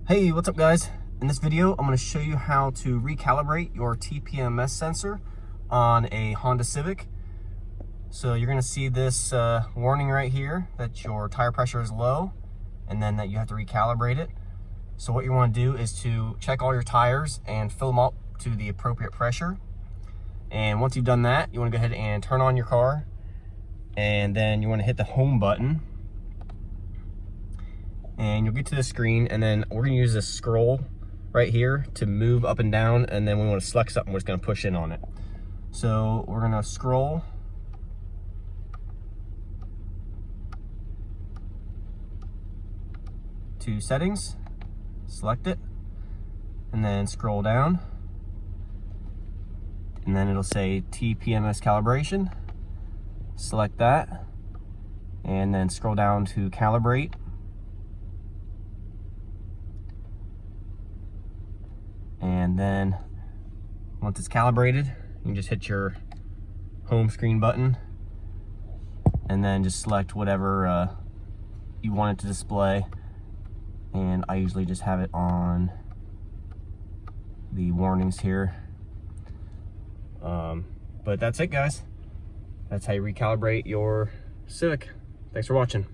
Hey, what's up guys? In this video, I'm going to show you how to recalibrate your TPMS sensor on a Honda Civic. So you're going to see this warning right here that your tire pressure is low and then that you have to recalibrate it. So what you want to do is to check all your tires and fill them up to the appropriate pressure. And once you've done that, you want to go ahead and turn on your car, and then you want to hit the home button. And you'll get to the screen, and then we're gonna use this scroll right here to move up and down, and then we want to select something, we're just gonna push in on it. So we're gonna scroll to settings, select it, and then scroll down, and then it'll say TPMS calibration. Select that, and then scroll down to calibrate. And then once it's calibrated, you can just hit your home screen button and then just select whatever you want it to display. And I usually just have it on the warnings here. But that's it, guys. That's how you recalibrate your Civic. Thanks for watching.